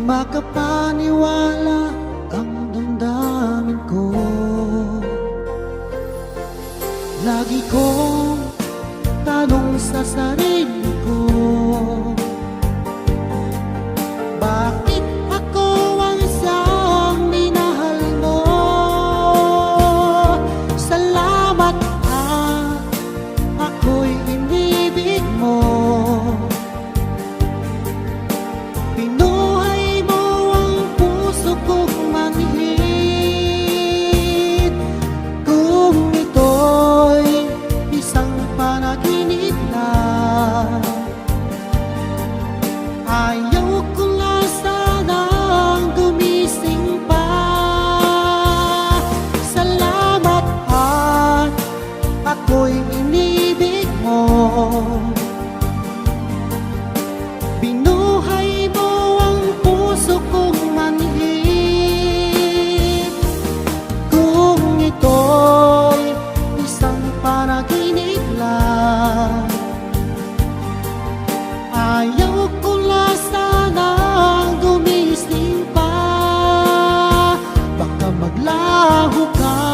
makapaniwala ang damdamin ko. Lagi kong tanong sa sarili ko, bakit ako ang isang minahal mo? Salamat at ako'y inibig mo. Pinuhay mo ang puso kong manhid. Kung ito'y isang panaginip na, ayaw ko na sanang gumising pa. Salamat at ako'y inibig mo. Binuhay mo ang puso kong manhid. Kung ito'y isang panaginip lang, ayaw ko na sanang gumising pa. Baka maglaho ka